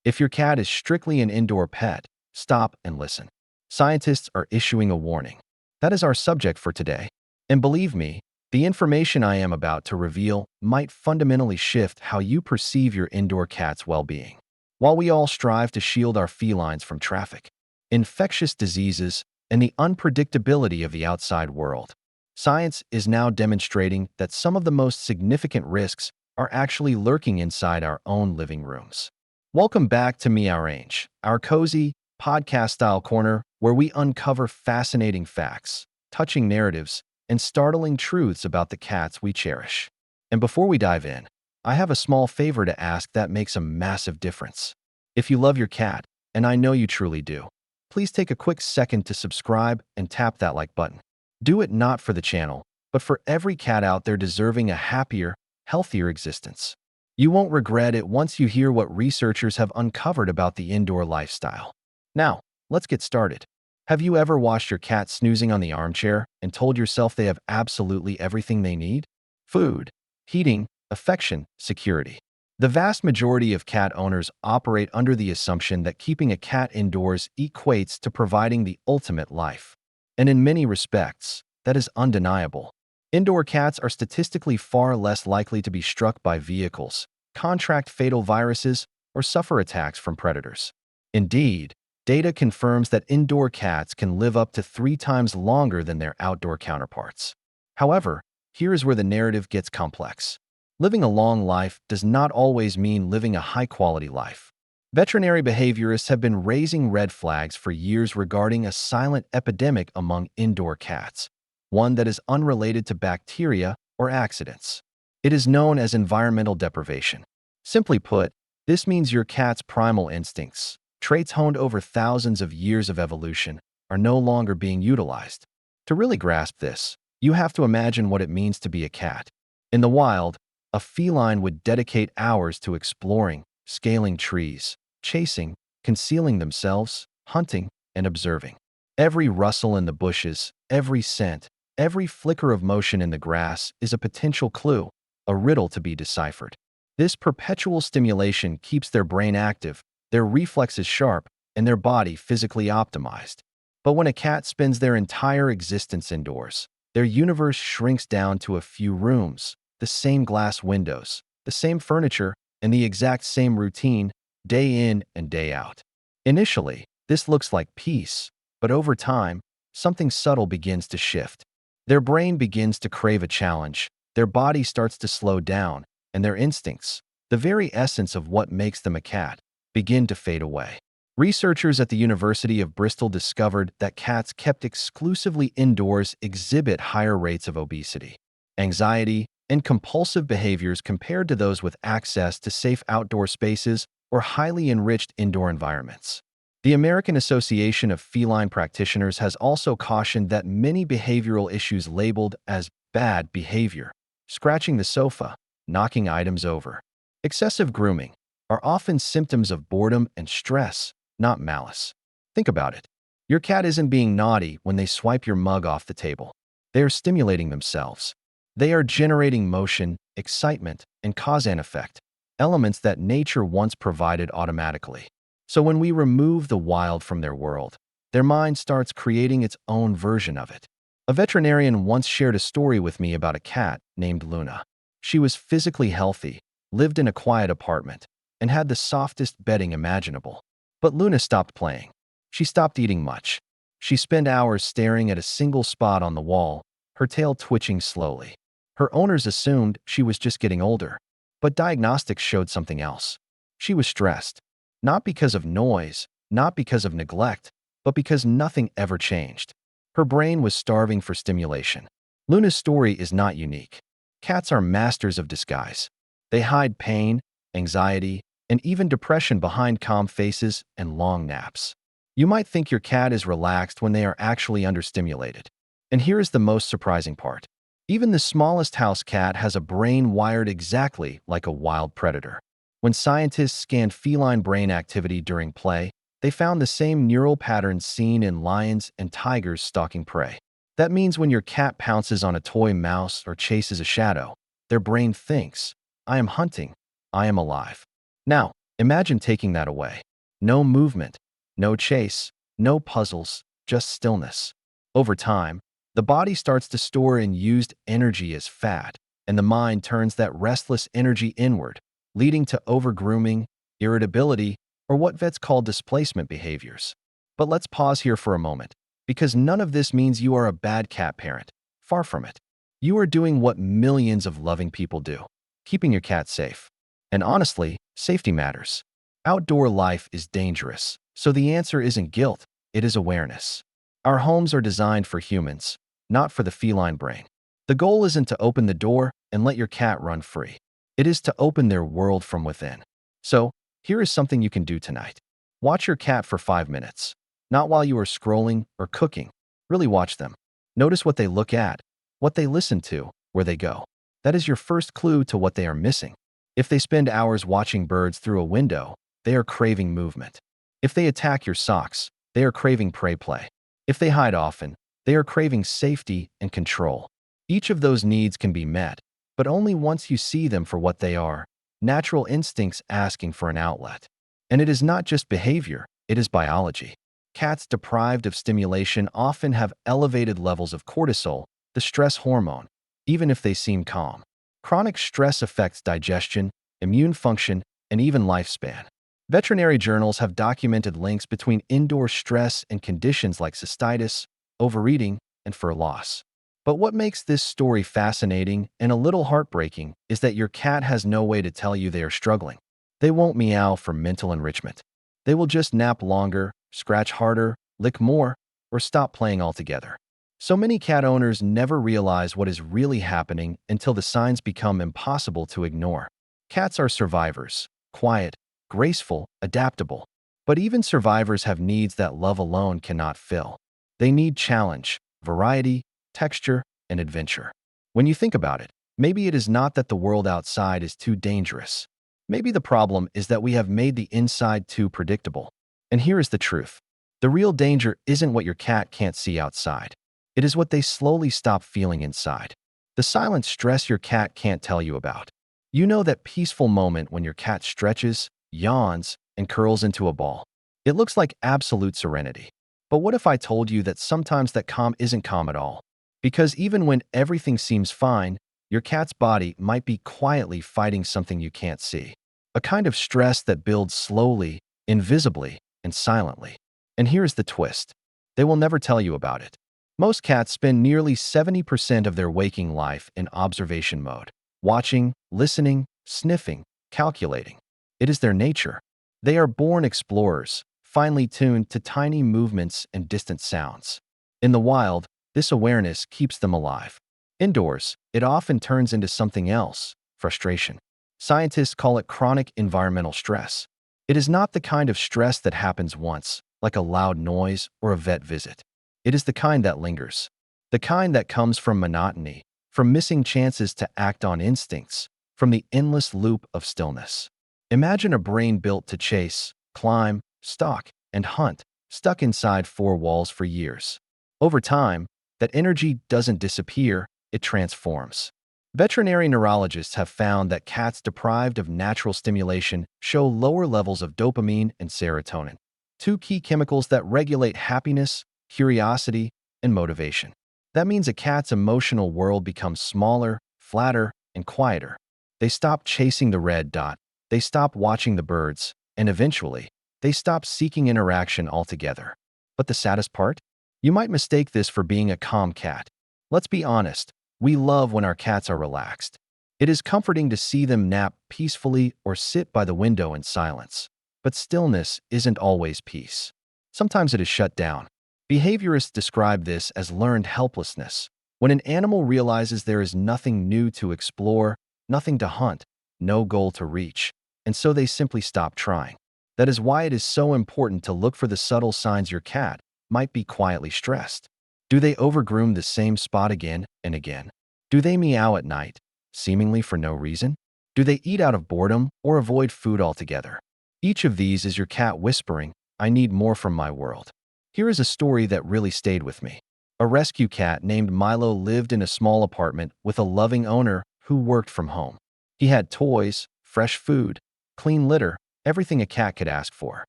If your cat is strictly an indoor pet, stop and listen. Scientists are issuing a warning. That is our subject for today. And believe me, the information I am about to reveal might fundamentally shift how you perceive your indoor cat's well-being. While we all strive to shield our felines from traffic, infectious diseases, and the unpredictability of the outside world, science is now demonstrating that some of the most significant risks are actually lurking inside our own living rooms. Welcome back to Meowrange, our cozy, podcast-style corner where we uncover fascinating facts, touching narratives, and startling truths about the cats we cherish. And before we dive in, I have a small favor to ask that makes a massive difference. If you love your cat, and I know you truly do, please take a quick second to subscribe and tap that like button. Do it not for the channel, but for every cat out there deserving a happier, healthier existence. You won't regret it once you hear what researchers have uncovered about the indoor lifestyle. Now, let's get started. Have you ever watched your cat snoozing on the armchair and told yourself they have absolutely everything they need? Food, heating, affection, security. The vast majority of cat owners operate under the assumption that keeping a cat indoors equates to providing the ultimate life. And in many respects, that is undeniable. Indoor cats are statistically far less likely to be struck by vehicles, contract fatal viruses, or suffer attacks from predators. Indeed, data confirms that indoor cats can live up to 3 times longer than their outdoor counterparts. However, here is where the narrative gets complex. Living a long life does not always mean living a high-quality life. Veterinary behaviorists have been raising red flags for years regarding a silent epidemic among indoor cats, one that is unrelated to bacteria or accidents. It is known as environmental deprivation. Simply put, this means your cat's primal instincts, traits honed over thousands of years of evolution, are no longer being utilized. To really grasp this, you have to imagine what it means to be a cat. In the wild, a feline would dedicate hours to exploring, scaling trees, chasing, concealing themselves, hunting, and observing. Every rustle in the bushes, every scent, every flicker of motion in the grass is a potential clue, a riddle to be deciphered. This perpetual stimulation keeps their brain active, their reflexes sharp, and their body physically optimized. But when a cat spends their entire existence indoors, their universe shrinks down to a few rooms, the same glass windows, the same furniture, and the exact same routine, day in and day out. Initially, this looks like peace, but over time, something subtle begins to shift. Their brain begins to crave a challenge, their body starts to slow down, and their instincts, the very essence of what makes them a cat, begin to fade away. Researchers at the University of Bristol discovered that cats kept exclusively indoors exhibit higher rates of obesity, anxiety, and compulsive behaviors compared to those with access to safe outdoor spaces or highly enriched indoor environments. The American Association of Feline Practitioners has also cautioned that many behavioral issues labeled as bad behavior, scratching the sofa, knocking items over, excessive grooming, are often symptoms of boredom and stress, not malice. Think about it. Your cat isn't being naughty when they swipe your mug off the table. They are stimulating themselves. They are generating motion, excitement, and cause and effect, elements that nature once provided automatically. So when we remove the wild from their world, their mind starts creating its own version of it. A veterinarian once shared a story with me about a cat named Luna. She was physically healthy, lived in a quiet apartment, and had the softest bedding imaginable. But Luna stopped playing. She stopped eating much. She spent hours staring at a single spot on the wall, her tail twitching slowly. Her owners assumed she was just getting older, but diagnostics showed something else. She was stressed. Not because of noise, not because of neglect, but because nothing ever changed. Her brain was starving for stimulation. Luna's story is not unique. Cats are masters of disguise. They hide pain, anxiety, and even depression behind calm faces and long naps. You might think your cat is relaxed when they are actually understimulated. And here is the most surprising part. Even the smallest house cat has a brain wired exactly like a wild predator. When scientists scanned feline brain activity during play, they found the same neural patterns seen in lions and tigers stalking prey. That means when your cat pounces on a toy mouse or chases a shadow, their brain thinks, "I am hunting, I am alive." Now, Imagine taking that away. No movement, no chase, no puzzles, just stillness. Over time, the body starts to store unused energy as fat, and the mind turns that restless energy inward, leading to overgrooming, irritability, or what vets call displacement behaviors. But let's pause here for a moment, because none of this means you are a bad cat parent. Far from it. You are doing what millions of loving people do, keeping your cat safe. And honestly, safety matters. Outdoor life is dangerous, so the answer isn't guilt, it is awareness. Our homes are designed for humans, not for the feline brain. The goal isn't to open the door and let your cat run free. It is to open their world from within. So, here is something you can do tonight. Watch your cat for 5 minutes. Not while you are scrolling or cooking. Really watch them. Notice what they look at, what they listen to, where they go. That is your first clue to what they are missing. If they spend hours watching birds through a window, they are craving movement. If they attack your socks, they are craving prey play. If they hide often, they are craving safety and control. Each of those needs can be met, but only once you see them for what they are, natural instincts asking for an outlet. And it is not just behavior, it is biology. Cats deprived of stimulation often have elevated levels of cortisol, the stress hormone, even if they seem calm. Chronic stress affects digestion, immune function, and even lifespan. Veterinary journals have documented links between indoor stress and conditions like cystitis, overeating, and fur loss. But what makes this story fascinating and a little heartbreaking is that your cat has no way to tell you they are struggling. They won't meow for mental enrichment. They will just nap longer, scratch harder, lick more, or stop playing altogether. So many cat owners never realize what is really happening until the signs become impossible to ignore. Cats are survivors, quiet, graceful, adaptable. But even survivors have needs that love alone cannot fill. They need challenge, variety, texture, and adventure. When you think about it, maybe it is not that the world outside is too dangerous. Maybe the problem is that we have made the inside too predictable. And here is the truth. The real danger isn't what your cat can't see outside. It is what they slowly stop feeling inside. The silent stress your cat can't tell you about. You know that peaceful moment when your cat stretches, yawns, and curls into a ball. It looks like absolute serenity. But what if I told you that sometimes that calm isn't calm at all? Because even when everything seems fine, your cat's body might be quietly fighting something you can't see. A kind of stress that builds slowly, invisibly, and silently. And here's the twist. They will never tell you about it. Most cats spend nearly 70% of their waking life in observation mode, watching, listening, sniffing, calculating. It is their nature. They are born explorers, finely tuned to tiny movements and distant sounds. In the wild, this awareness keeps them alive. Indoors, it often turns into something else, frustration. Scientists call it chronic environmental stress. It is not the kind of stress that happens once, like a loud noise or a vet visit. It is the kind that lingers. The kind that comes from monotony, from missing chances to act on instincts, from the endless loop of stillness. Imagine a brain built to chase, climb, stalk, and hunt, stuck inside four walls for years. Over time, that energy doesn't disappear, it transforms. Veterinary neurologists have found that cats deprived of natural stimulation show lower levels of dopamine and serotonin, two key chemicals that regulate happiness, curiosity, and motivation. That means a cat's emotional world becomes smaller, flatter, and quieter. They stop chasing the red dot, they stop watching the birds, and eventually, they stop seeking interaction altogether. But the saddest part? You might mistake this for being a calm cat. Let's be honest, we love when our cats are relaxed. It is comforting to see them nap peacefully or sit by the window in silence. But stillness isn't always peace. Sometimes it is shut down. Behaviorists describe this as learned helplessness, when an animal realizes there is nothing new to explore, nothing to hunt, no goal to reach, and so they simply stop trying. That is why it is so important to look for the subtle signs your cat might be quietly stressed. Do they overgroom the same spot again and again? Do they meow at night, seemingly for no reason? Do they eat out of boredom or avoid food altogether? Each of these is your cat whispering, "I need more from my world." Here is a story that really stayed with me. A rescue cat named Milo lived in a small apartment with a loving owner who worked from home. He had toys, fresh food, clean litter, everything a cat could ask for.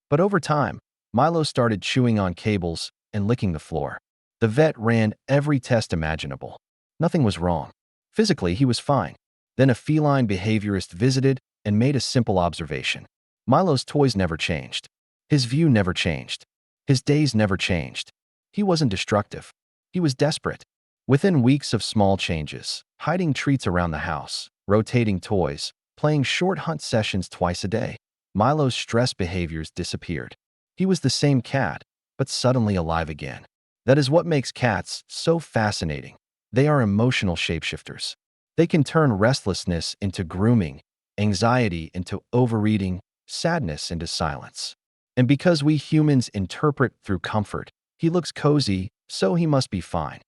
But over time, Milo started chewing on cables and licking the floor. The vet ran every test imaginable. Nothing was wrong. Physically, he was fine. Then a feline behaviorist visited and made a simple observation. Milo's toys never changed. His view never changed. His days never changed. He wasn't destructive. He was desperate. Within weeks of small changes, hiding treats around the house, rotating toys, playing short hunt sessions twice a day, Milo's stress behaviors disappeared. He was the same cat, but suddenly alive again. That is what makes cats so fascinating. They are emotional shapeshifters. They can turn restlessness into grooming, anxiety into overeating, sadness into silence. And because we humans interpret through comfort, he looks cozy, so he must be fine.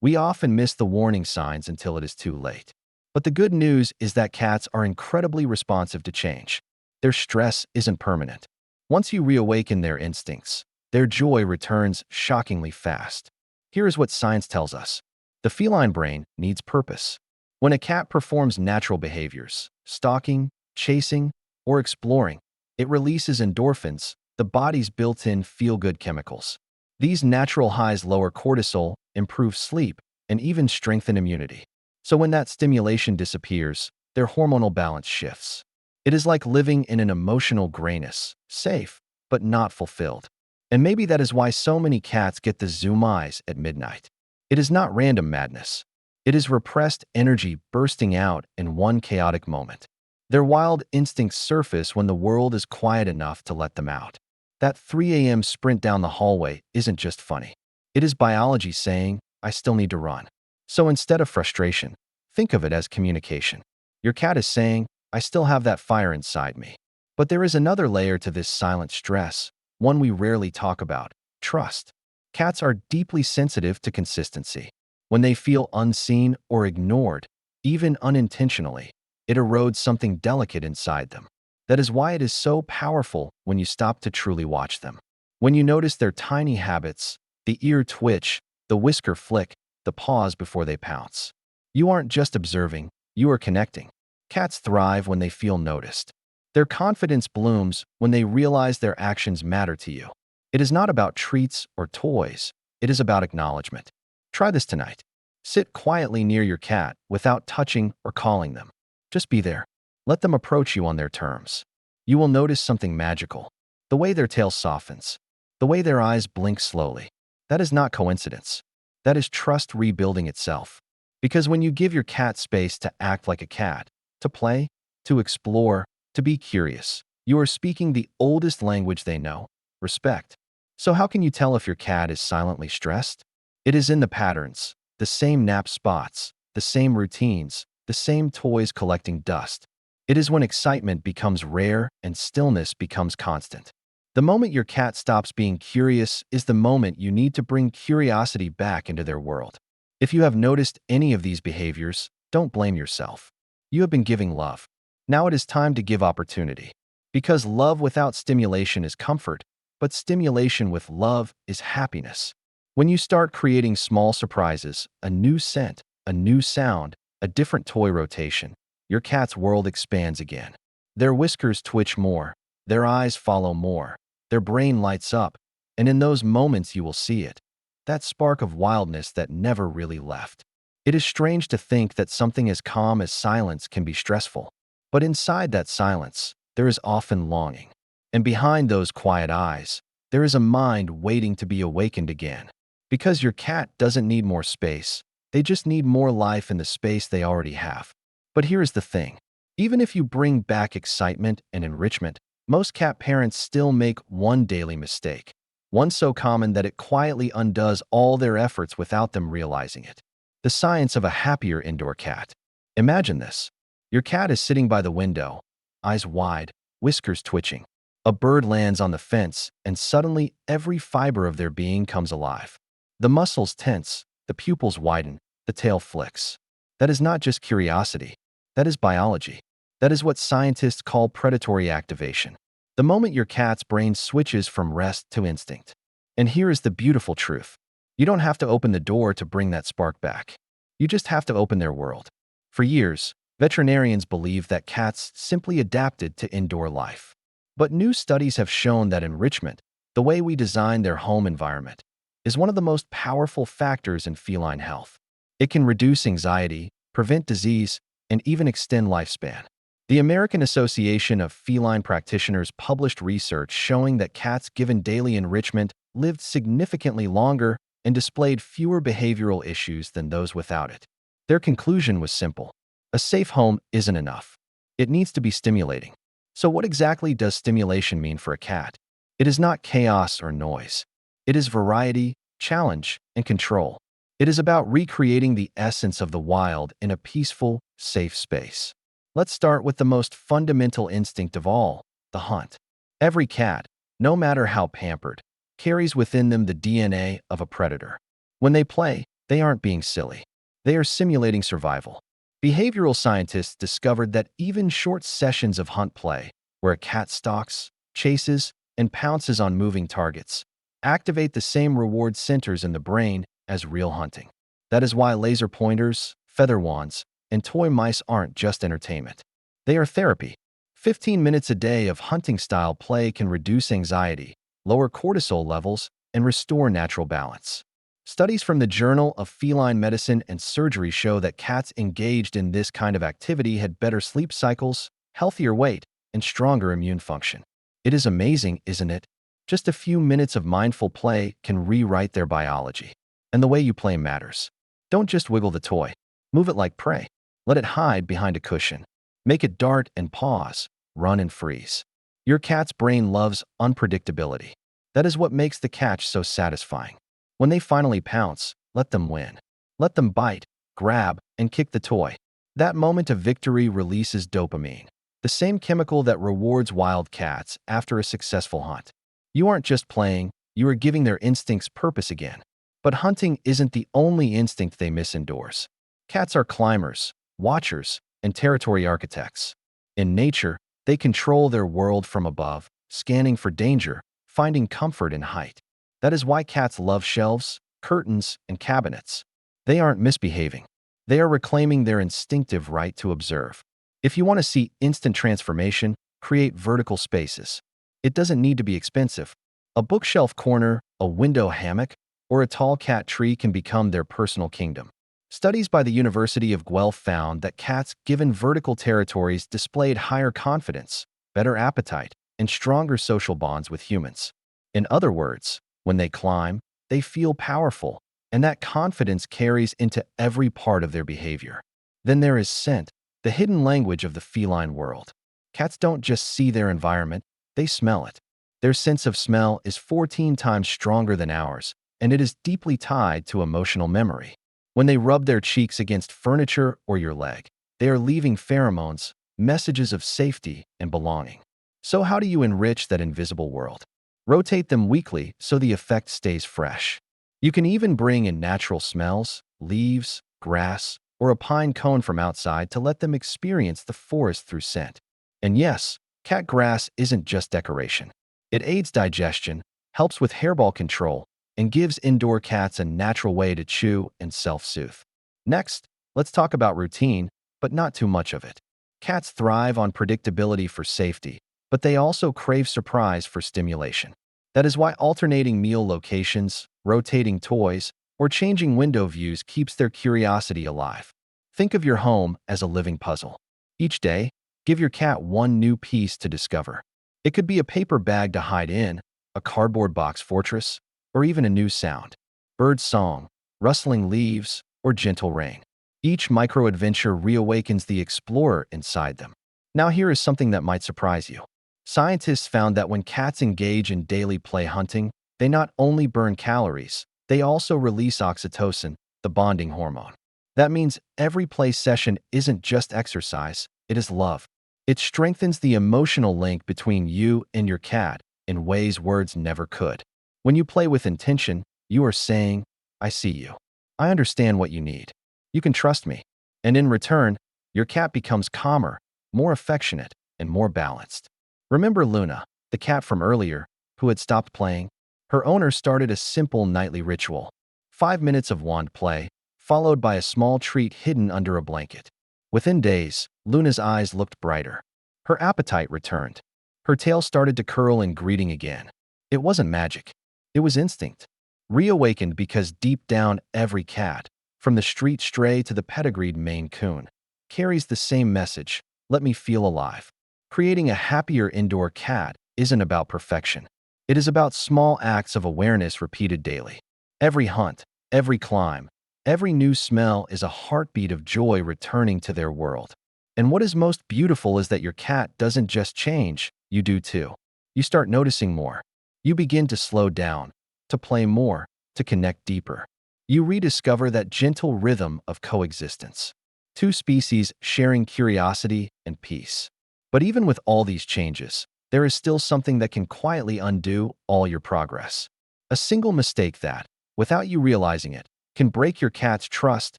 We often miss the warning signs until it is too late. But the good news is that cats are incredibly responsive to change. Their stress isn't permanent. Once you reawaken their instincts, their joy returns shockingly fast. Here is what science tells us. The feline brain needs purpose. When a cat performs natural behaviors, stalking, chasing, or exploring, it releases endorphins, the body's built-in feel-good chemicals. These natural highs lower cortisol, improve sleep, and even strengthen immunity. So when that stimulation disappears, their hormonal balance shifts. It is like living in an emotional grayness, safe, but not fulfilled. And maybe that is why so many cats get the zoomies at midnight. It is not random madness. It is repressed energy bursting out in one chaotic moment. Their wild instincts surface when the world is quiet enough to let them out. That 3 a.m. sprint down the hallway isn't just funny. It is biology saying, I still need to run. So instead of frustration, think of it as communication. Your cat is saying, I still have that fire inside me. But there is another layer to this silent stress, one we rarely talk about: trust. Cats are deeply sensitive to consistency. When they feel unseen or ignored, even unintentionally, it erodes something delicate inside them. That is why it is so powerful when you stop to truly watch them. When you notice their tiny habits, the ear twitch, the whisker flick, the pause before they pounce. You aren't just observing, you are connecting. Cats thrive when they feel noticed. Their confidence blooms when they realize their actions matter to you. It is not about treats or toys. It is about acknowledgement. Try this tonight. Sit quietly near your cat without touching or calling them. Just be there. Let them approach you on their terms. You will notice something magical. The way their tail softens. The way their eyes blink slowly. That is not coincidence. That is trust rebuilding itself. Because when you give your cat space to act like a cat, to play, to explore, to be curious, you are speaking the oldest language they know: respect. So how can you tell if your cat is silently stressed? It is in the patterns, the same nap spots, the same routines, the same toys collecting dust. It is when excitement becomes rare and stillness becomes constant. The moment your cat stops being curious is the moment you need to bring curiosity back into their world. If you have noticed any of these behaviors, don't blame yourself. You have been giving love. Now it is time to give opportunity. Because love without stimulation is comfort, but stimulation with love is happiness. When you start creating small surprises, a new scent, a new sound, a different toy rotation, your cat's world expands again. Their whiskers twitch more, their eyes follow more, their brain lights up, and in those moments you will see it. That spark of wildness that never really left. It is strange to think that something as calm as silence can be stressful. But inside that silence, there is often longing. And behind those quiet eyes, there is a mind waiting to be awakened again. Because your cat doesn't need more space, they just need more life in the space they already have. But here is the thing. Even if you bring back excitement and enrichment, most cat parents still make one daily mistake. One so common that it quietly undoes all their efforts without them realizing it. The science of a happier indoor cat. Imagine this. Your cat is sitting by the window, eyes wide, whiskers twitching. A bird lands on the fence, and suddenly every fiber of their being comes alive. The muscles tense, the pupils widen, the tail flicks. That is not just curiosity. That is biology. That is what scientists call predatory activation. The moment your cat's brain switches from rest to instinct. And here is the beautiful truth. You don't have to open the door to bring that spark back. You just have to open their world. For years, veterinarians believed that cats simply adapted to indoor life. But new studies have shown that enrichment, the way we design their home environment, is one of the most powerful factors in feline health. It can reduce anxiety, prevent disease, and even extend lifespan. The American Association of Feline Practitioners published research showing that cats given daily enrichment lived significantly longer and displayed fewer behavioral issues than those without it. Their conclusion was simple. A safe home isn't enough. It needs to be stimulating. So what exactly does stimulation mean for a cat? It is not chaos or noise. It is variety, challenge, and control. It is about recreating the essence of the wild in a peaceful, safe space. Let's start with the most fundamental instinct of all, the hunt. Every cat, no matter how pampered, carries within them the DNA of a predator. When they play, they aren't being silly. They are simulating survival. Behavioral scientists discovered that even short sessions of hunt play, where a cat stalks, chases, and pounces on moving targets, activate the same reward centers in the brain as real hunting. That is why laser pointers, feather wands, and toy mice aren't just entertainment. They are therapy. 15 minutes a day of hunting-style play can reduce anxiety, lower cortisol levels, and restore natural balance. Studies from the Journal of Feline Medicine and Surgery show that cats engaged in this kind of activity had better sleep cycles, healthier weight, and stronger immune function. It is amazing, isn't it? Just a few minutes of mindful play can rewrite their biology. And the way you play matters. Don't just wiggle the toy. Move it like prey. Let it hide behind a cushion. Make it dart and pause, run and freeze. Your cat's brain loves unpredictability. That is what makes the catch so satisfying. When they finally pounce, let them win. Let them bite, grab, and kick the toy. That moment of victory releases dopamine, the same chemical that rewards wild cats after a successful hunt. You aren't just playing, you are giving their instincts purpose again. But hunting isn't the only instinct they miss indoors. Cats are climbers, watchers, and territory architects. In nature, they control their world from above, scanning for danger, finding comfort in height. That is why cats love shelves, curtains, and cabinets. They aren't misbehaving. They are reclaiming their instinctive right to observe. If you want to see instant transformation, create vertical spaces. It doesn't need to be expensive. A bookshelf corner, a window hammock, or a tall cat tree can become their personal kingdom. Studies by the University of Guelph found that cats given vertical territories displayed higher confidence, better appetite, and stronger social bonds with humans. In other words, when they climb, they feel powerful, and that confidence carries into every part of their behavior. Then there is scent, the hidden language of the feline world. Cats don't just see their environment, they smell it. Their sense of smell is 14 times stronger than ours, and it is deeply tied to emotional memory. When they rub their cheeks against furniture or your leg, they are leaving pheromones, messages of safety and belonging. So how do you enrich that invisible world? Rotate them weekly so the effect stays fresh. You can even bring in natural smells, leaves, grass, or a pine cone from outside to let them experience the forest through scent. And yes, cat grass isn't just decoration. It aids digestion, helps with hairball control, and gives indoor cats a natural way to chew and self-soothe. Next, let's talk about routine, but not too much of it. Cats thrive on predictability for safety, but they also crave surprise for stimulation. That is why alternating meal locations, rotating toys, or changing window views keeps their curiosity alive. Think of your home as a living puzzle. Each day, give your cat one new piece to discover. It could be a paper bag to hide in, a cardboard box fortress, or even a new sound. Bird song, rustling leaves, or gentle rain. Each micro-adventure reawakens the explorer inside them. Now here is something that might surprise you. Scientists found that when cats engage in daily play hunting, they not only burn calories, they also release oxytocin, the bonding hormone. That means every play session isn't just exercise, it is love. It strengthens the emotional link between you and your cat in ways words never could. When you play with intention, you are saying, I see you. I understand what you need. You can trust me. And in return, your cat becomes calmer, more affectionate, and more balanced. Remember Luna, the cat from earlier, who had stopped playing? Her owner started a simple nightly ritual. 5 minutes of wand play, followed by a small treat hidden under a blanket. Within days, Luna's eyes looked brighter. Her appetite returned. Her tail started to curl in greeting again. It wasn't magic. It was instinct. Reawakened because deep down every cat, from the street stray to the pedigreed Maine Coon, carries the same message: let me feel alive. Creating a happier indoor cat isn't about perfection. It is about small acts of awareness repeated daily. Every hunt, every climb, every new smell is a heartbeat of joy returning to their world. And what is most beautiful is that your cat doesn't just change, you do too. You start noticing more. You begin to slow down, to play more, to connect deeper. You rediscover that gentle rhythm of coexistence. Two species sharing curiosity and peace. But even with all these changes, there is still something that can quietly undo all your progress. A single mistake that, without you realizing it, can break your cat's trust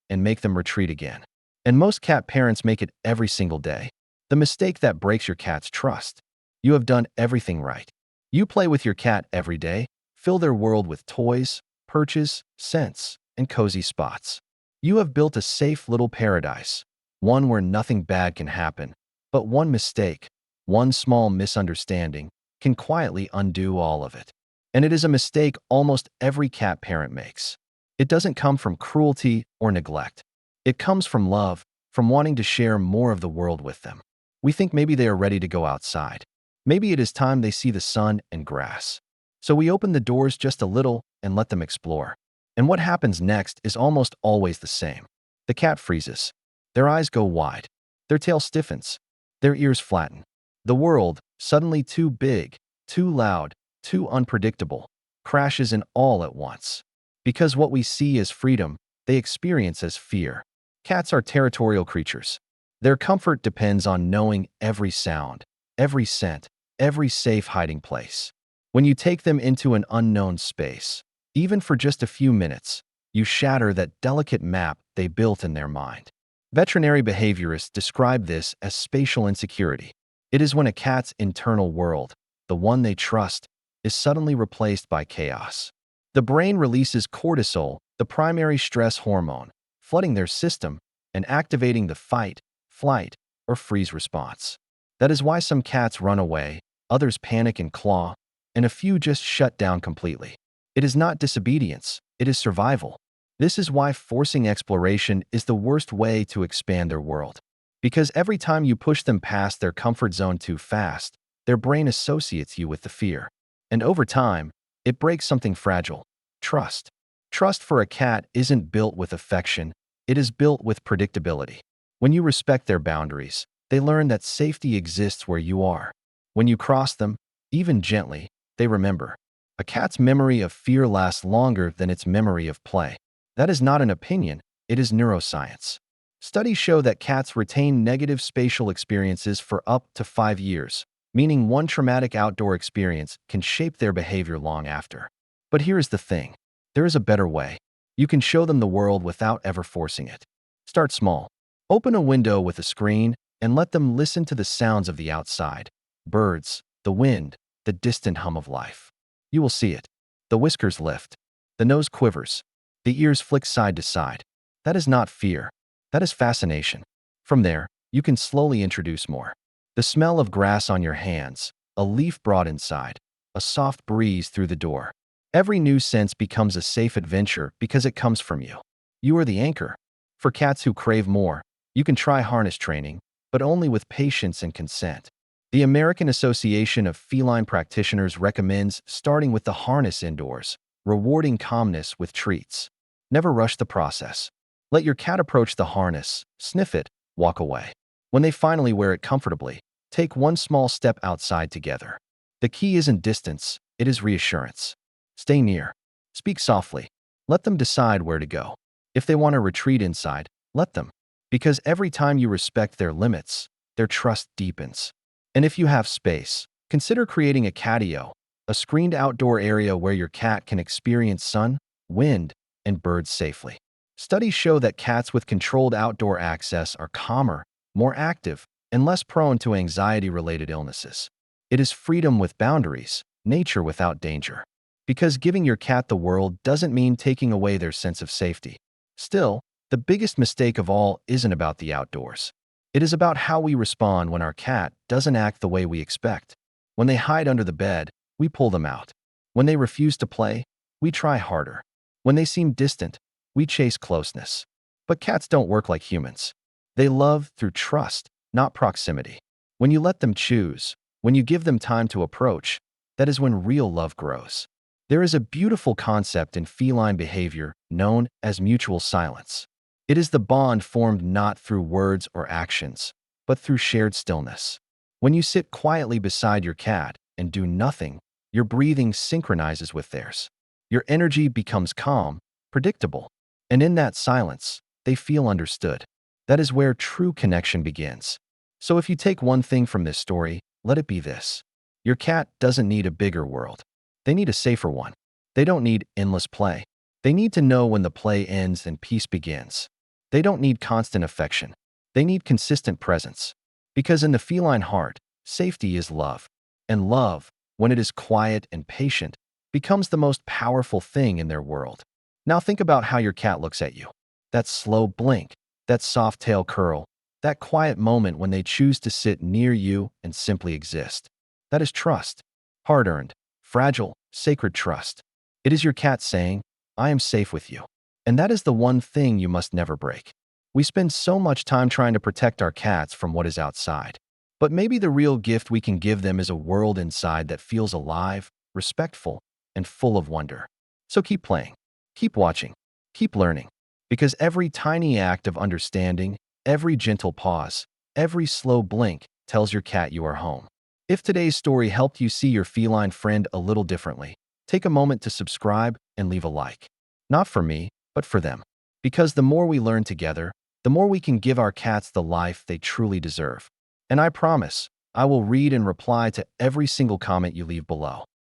and make them retreat again. And most cat parents make it every single day. The mistake that breaks your cat's trust. You have done everything right. You play with your cat every day, fill their world with toys, perches, scents, and cozy spots. You have built a safe little paradise, one where nothing bad can happen. But one mistake, one small misunderstanding, can quietly undo all of it. And it is a mistake almost every cat parent makes. It doesn't come from cruelty or neglect. It comes from love, from wanting to share more of the world with them. We think maybe they are ready to go outside. Maybe it is time they see the sun and grass. So we open the doors just a little and let them explore. And what happens next is almost always the same. The cat freezes. Their eyes go wide. Their tail stiffens. Their ears flatten. The world, suddenly too big, too loud, too unpredictable, crashes in all at once. Because what we see as freedom, they experience as fear. Cats are territorial creatures. Their comfort depends on knowing every sound, every scent, every safe hiding place. When you take them into an unknown space, even for just a few minutes, you shatter that delicate map they built in their mind. Veterinary behaviorists describe this as spatial insecurity. It is when a cat's internal world, the one they trust, is suddenly replaced by chaos. The brain releases cortisol, the primary stress hormone, flooding their system and activating the fight, flight, or freeze response. That is why some cats run away, others panic and claw, and a few just shut down completely. It is not disobedience, it is survival. This is why forcing exploration is the worst way to expand their world. Because every time you push them past their comfort zone too fast, their brain associates you with the fear. And over time, it breaks something fragile: trust. Trust for a cat isn't built with affection, it is built with predictability. When you respect their boundaries, they learn that safety exists where you are. When you cross them, even gently, they remember. A cat's memory of fear lasts longer than its memory of play. That is not an opinion, it is neuroscience. Studies show that cats retain negative spatial experiences for up to 5 years, meaning one traumatic outdoor experience can shape their behavior long after. But here is the thing. There is a better way. You can show them the world without ever forcing it. Start small. Open a window with a screen and let them listen to the sounds of the outside. Birds, the wind, the distant hum of life. You will see it. The whiskers lift. The nose quivers. The ears flick side to side. That is not fear. That is fascination. From there, you can slowly introduce more. The smell of grass on your hands, a leaf brought inside, a soft breeze through the door. Every new sense becomes a safe adventure because it comes from you. You are the anchor. For cats who crave more, you can try harness training, but only with patience and consent. The American Association of Feline Practitioners recommends starting with the harness indoors, rewarding calmness with treats. Never rush the process. Let your cat approach the harness, sniff it, walk away. When they finally wear it comfortably, take one small step outside together. The key isn't distance, it is reassurance. Stay near. Speak softly. Let them decide where to go. If they want to retreat inside, let them. Because every time you respect their limits, their trust deepens. And if you have space, consider creating a catio, a screened outdoor area where your cat can experience sun, wind, and birds safely. Studies show that cats with controlled outdoor access are calmer, more active, and less prone to anxiety-related illnesses. It is freedom with boundaries, nature without danger. Because giving your cat the world doesn't mean taking away their sense of safety. Still, the biggest mistake of all isn't about the outdoors. It is about how we respond when our cat doesn't act the way we expect. When they hide under the bed, we pull them out. When they refuse to play, we try harder. When they seem distant, we chase closeness. But cats don't work like humans. They love through trust, not proximity. When you let them choose, when you give them time to approach, that is when real love grows. There is a beautiful concept in feline behavior known as mutual silence. It is the bond formed not through words or actions, but through shared stillness. When you sit quietly beside your cat and do nothing, your breathing synchronizes with theirs. Your energy becomes calm, predictable, and in that silence, they feel understood. That is where true connection begins. So if you take one thing from this story, let it be this. Your cat doesn't need a bigger world. They need a safer one. They don't need endless play. They need to know when the play ends and peace begins. They don't need constant affection. They need consistent presence. Because in the feline heart, safety is love. And love, when it is quiet and patient, becomes the most powerful thing in their world. Now think about how your cat looks at you. That slow blink, that soft tail curl, that quiet moment when they choose to sit near you and simply exist. That is trust. Hard-earned, fragile, sacred trust. It is your cat saying, I am safe with you. And that is the one thing you must never break. We spend so much time trying to protect our cats from what is outside. But maybe the real gift we can give them is a world inside that feels alive, respectful, and full of wonder. So keep playing, keep watching, keep learning. Because every tiny act of understanding, every gentle pause, every slow blink tells your cat you are home. If today's story helped you see your feline friend a little differently, take a moment to subscribe and leave a like. Not for me, but for them. Because the more we learn together, the more we can give our cats the life they truly deserve. And I promise, I will read and reply to every single comment you leave below.